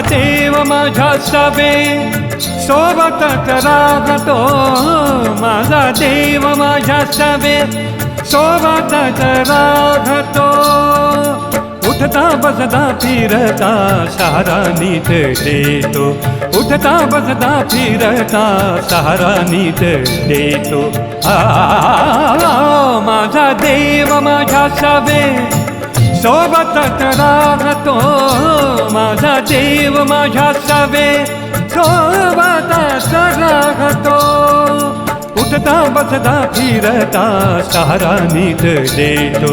देव माझ्या सवे सोबतच राहतो, माझा देव माझ्या सवे सोबतच राहतो. उठता बसता फिरता सहारा नीट देतो, उठता बसता फिरता सहारा नीट देतो. माझा देव माझ्या सवे सोबतच राहतो, माझा देव माझ्या सवे सोबतच राहतो. उठता बसता फिरता सहारा नीट देतो,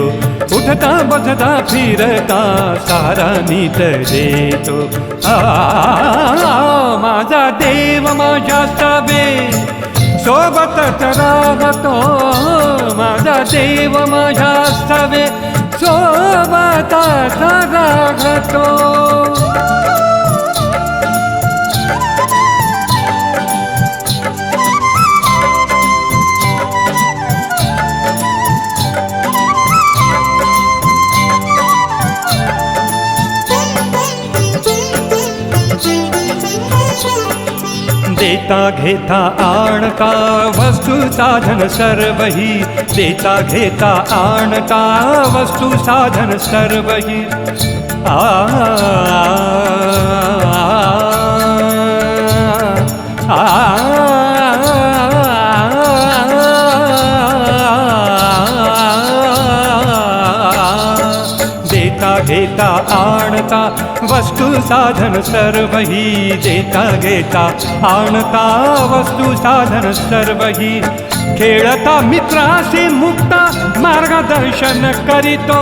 उठता बसता फिरता सहारा नीट देतो. माझा देव माझ्या सवे सोबतच राहतो, माझा देव माझ्या सवे सोबतच राहतो. देता घेता आणता वस्तू साधन सर्वही, देता घेता आणता वस्तू साधन सर्वही. देता घेता आणता वस्तू साधन सर्वही, देता घेता आणता वस्तू साधन सर्वही. खेळता मित्रासे मुक्त मार्गदर्शन करीतो,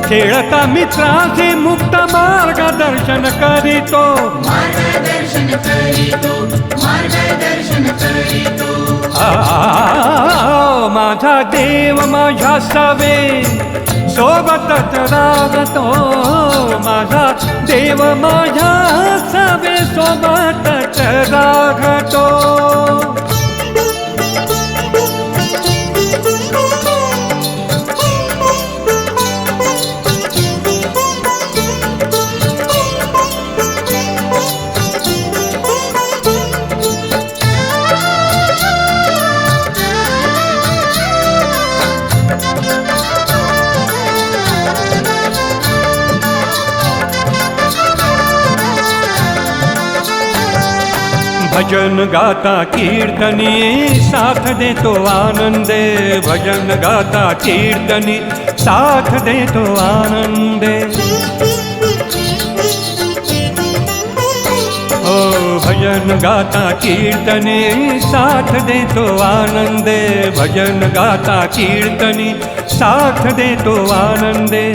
खेळता मित्रासे मुक्त मार्गदर्शन करीतो. मार्गदर्शन करीतो, मार्गदर्शन करीतो. माझा देव माझ्या सवे सोबतच राहतो, माझा देव माझ्या सवे सोबतच राहतो. भजन गाता कीर्तनी साथ देतो आनंदे, भजन गाता कीर्तनी साथ देतो आनंदे. ओ भजन गाता कीर्तनी साथ देतो आनंदे, भजन गाता कीर्तनी साथ देतो आनंदे.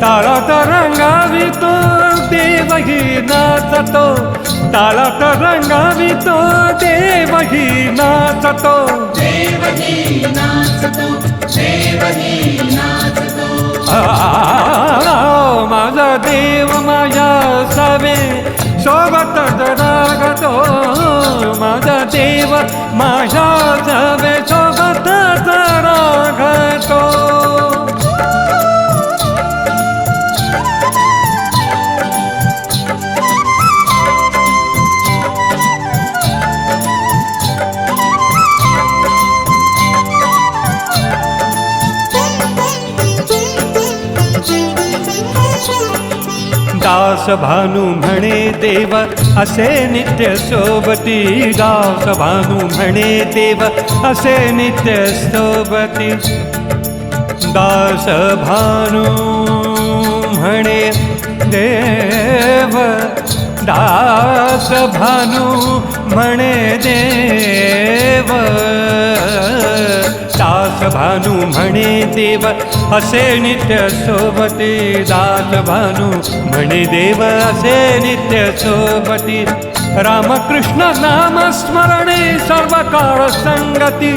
ताळात रंगावितो देवही नाचतो, ताळात रंगावितो देवही नाचतो. देवही नाचतो, देवही नाचतो. माझा देव माझ्या सवे सोबतच राहतो, माझा देव माझ्या सवे सोबतच राहतो. दास भानू म्हणे देव असे नित्य सोबती, दास भानू म्हणे देव असे नित्य सोबती. दास भानू म्हणे देव, दास भानू म्हणे देव, दास भानू म्हणे देव असे नित्य सोबती, दास भानू म्हणे देव असे नित्य सोबती. रामकृष्ण नाम स्मरणे सर्व काळ संगती,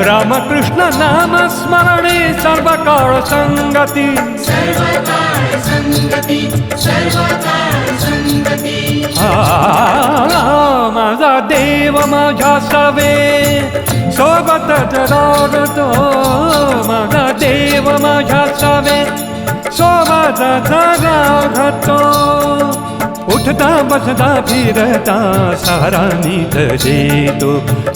रामकृष्ण नाम स्मरणे सर्व काळ संगती. सर्व काळ संगती, सर्व काळ संगती. माझा देव माझ्या सवे सोबतच राहतो, माझा देव माझ्या सवे सोबतच राहतो. उठता बसता फिरता सहारा नीत देतो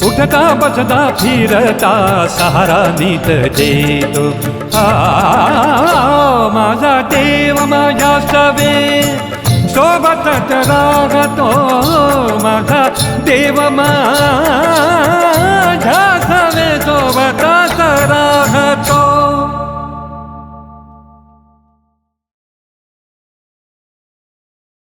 उठता बसता फिरता सहारा नीत देतो माझा देव माझ्या सवे सोबतच राहतो माझा देव माझ्या सवे सोबतच राहतो